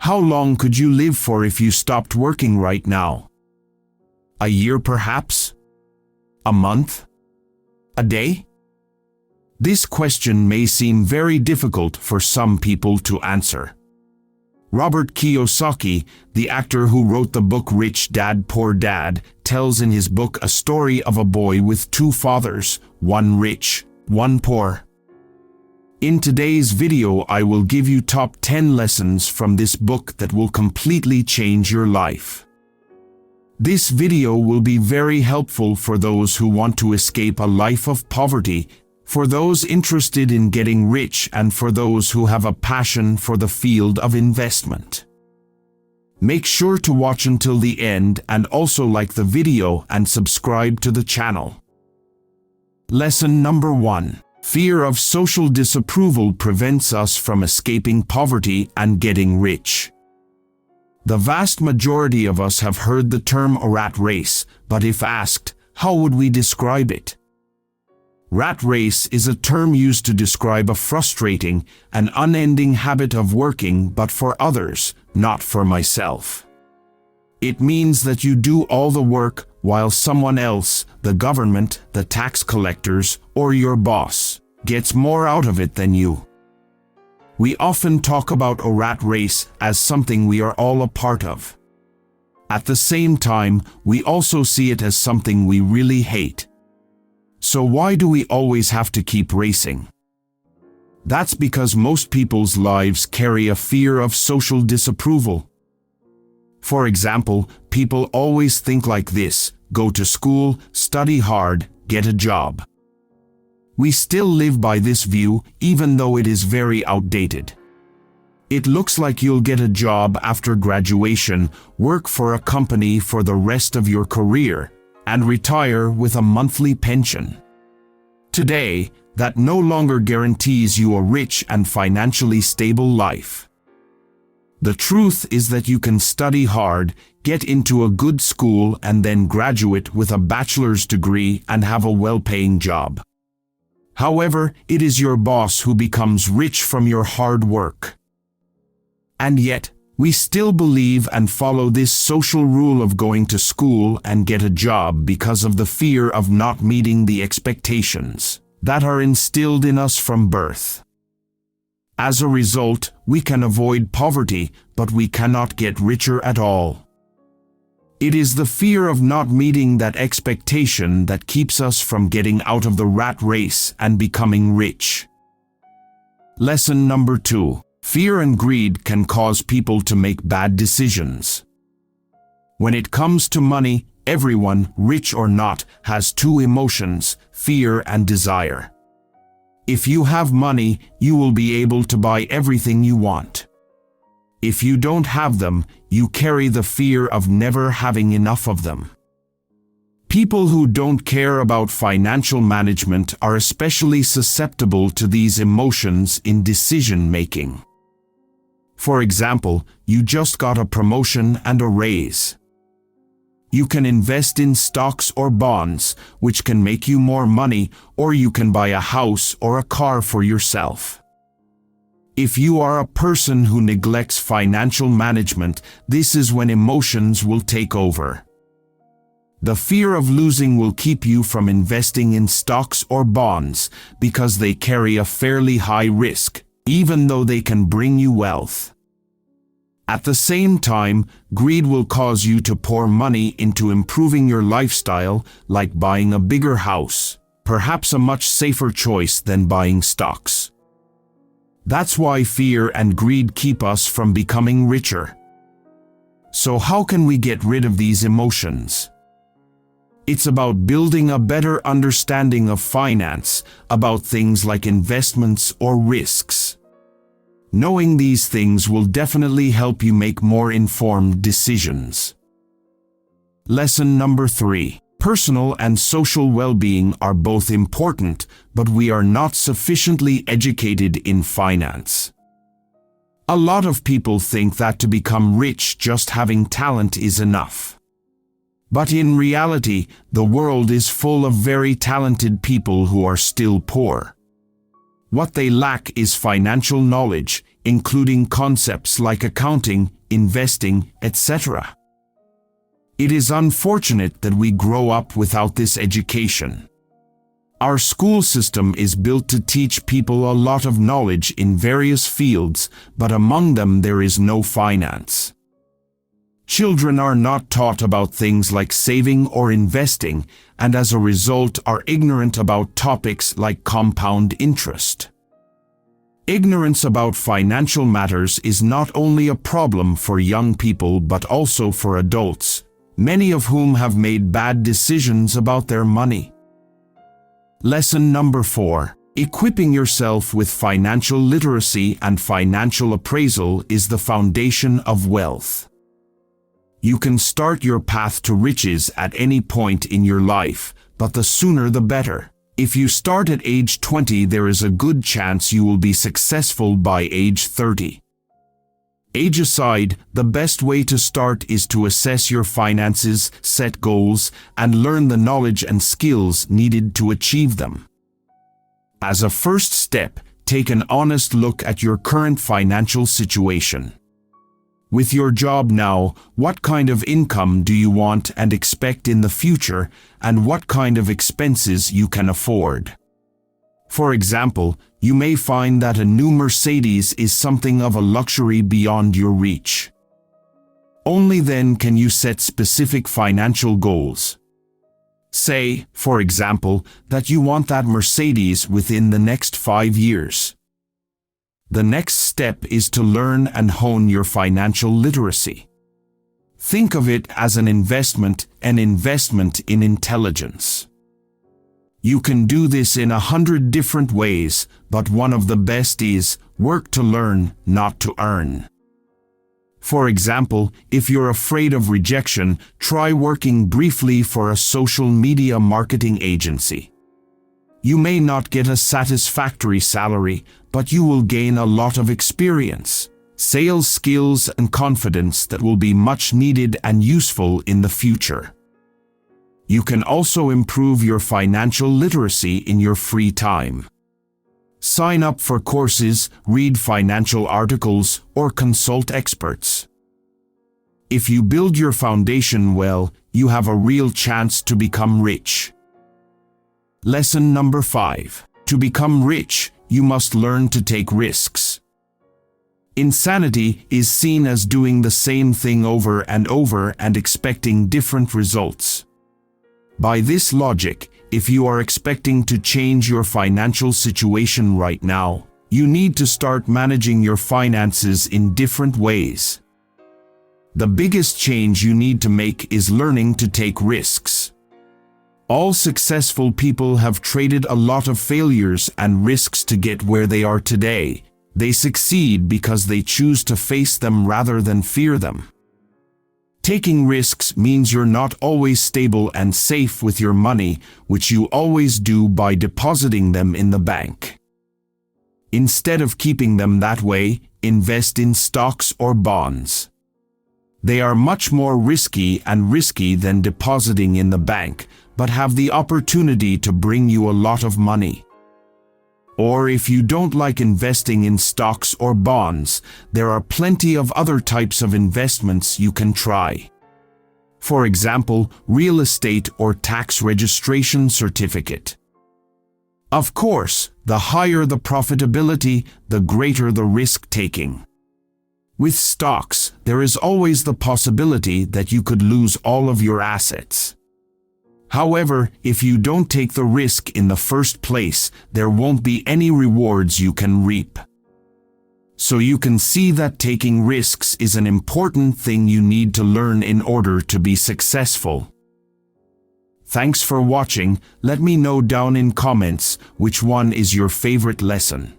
How long could you live for if you stopped working right now? A year perhaps? A month? A day? This question may seem very difficult for some people to answer. Robert Kiyosaki, the actor who wrote the book Rich Dad Poor Dad, tells in his book a story of a boy with two fathers, one rich, one poor. In today's video, I will give you top 10 lessons from this book that will completely change your life. This video will be very helpful for those who want to escape a life of poverty, for those interested in getting rich, and for those who have a passion for the field of investment. Make sure to watch until the end and also like the video and subscribe to the channel. Lesson number 1. Fear of social disapproval prevents us from escaping poverty and getting rich. The vast majority of us have heard the term a rat race, but if asked, how would we describe it? Rat race is a term used to describe a frustrating and unending habit of working but for others, not for myself. It means that you do all the work while someone else, the government, the tax collectors, or your boss, gets more out of it than you. We often talk about a rat race as something we are all a part of. At the same time, we also see it as something we really hate. So why do we always have to keep racing? That's because most people's lives carry a fear of social disapproval. For example, people always think like this: go to school, study hard, get a job. We still live by this view, even though it is very outdated. It looks like you'll get a job after graduation, work for a company for the rest of your career, and retire with a monthly pension. Today, that no longer guarantees you a rich and financially stable life. The truth is that you can study hard, get into a good school, and then graduate with a bachelor's degree and have a well-paying job. However, it is your boss who becomes rich from your hard work. And yet, we still believe and follow this social rule of going to school and get a job because of the fear of not meeting the expectations that are instilled in us from birth. As a result, we can avoid poverty, but we cannot get richer at all. It is the fear of not meeting that expectation that keeps us from getting out of the rat race and becoming rich. Lesson number 2. Fear and greed can cause people to make bad decisions. When it comes to money, everyone, rich or not, has two emotions: fear and desire. If you have money, you will be able to buy everything you want. If you don't have them, you carry the fear of never having enough of them. People who don't care about financial management are especially susceptible to these emotions in decision-making. For example, you just got a promotion and a raise. You can invest in stocks or bonds, which can make you more money, or you can buy a house or a car for yourself. If you are a person who neglects financial management, this is when emotions will take over. The fear of losing will keep you from investing in stocks or bonds because they carry a fairly high risk, even though they can bring you wealth. At the same time, greed will cause you to pour money into improving your lifestyle, like buying a bigger house, perhaps a much safer choice than buying stocks. That's why fear and greed keep us from becoming richer. So how can we get rid of these emotions? It's about building a better understanding of finance, about things like investments or risks. Knowing these things will definitely help you make more informed decisions. Lesson number 3. Personal and social well-being are both important, but we are not sufficiently educated in finance. A lot of people think that to become rich, just having talent is enough. But in reality, the world is full of very talented people who are still poor. What they lack is financial knowledge, including concepts like accounting, investing, etc. It is unfortunate that we grow up without this education. Our school system is built to teach people a lot of knowledge in various fields, but among them there is no finance. Children are not taught about things like saving or investing, and as a result are ignorant about topics like compound interest. Ignorance about financial matters is not only a problem for young people but also for adults, many of whom have made bad decisions about their money. Lesson number 4. Equipping yourself with financial literacy and financial appraisal is the foundation of wealth. You can start your path to riches at any point in your life, but the sooner the better. If you start at age 20, there is a good chance you will be successful by age 30. Age aside, the best way to start is to assess your finances, set goals, and learn the knowledge and skills needed to achieve them. As a first step, take an honest look at your current financial situation. With your job now, what kind of income do you want and expect in the future, and what kind of expenses you can afford? For example, you may find that a new Mercedes is something of a luxury beyond your reach. Only then can you set specific financial goals. Say, for example, that you want that Mercedes within the next 5 years. The next step is to learn and hone your financial literacy. Think of it as an investment in intelligence. You can do this in 100 different ways, but one of the best is work to learn, not to earn. For example, if you're afraid of rejection, try working briefly for a social media marketing agency. You may not get a satisfactory salary, but you will gain a lot of experience, sales skills, and confidence that will be much needed and useful in the future. You can also improve your financial literacy in your free time. Sign up for courses, read financial articles, or consult experts. If you build your foundation well, you have a real chance to become rich. Lesson number 5. To become rich, you must learn to take risks. Insanity is seen as doing the same thing over and expecting different results. By this logic, if you are expecting to change your financial situation right now, you need to start managing your finances in different ways. The biggest change you need to make is learning to take risks. All successful people have traded a lot of failures and risks to get where they are today. They succeed because they choose to face them rather than fear them. Taking risks means you're not always stable and safe with your money, which you always do by depositing them in the bank. Instead of keeping them that way, invest in stocks or bonds. They are much more risky than depositing in the bank, but have the opportunity to bring you a lot of money. Or if you don't like investing in stocks or bonds, there are plenty of other types of investments you can try. For example, real estate or tax registration certificate. Of course, the higher the profitability, the greater the risk-taking. With stocks, there is always the possibility that you could lose all of your assets. However, if you don't take the risk in the first place, there won't be any rewards you can reap. So you can see that taking risks is an important thing you need to learn in order to be successful. Thanks for watching. Let me know down in comments which one is your favorite lesson.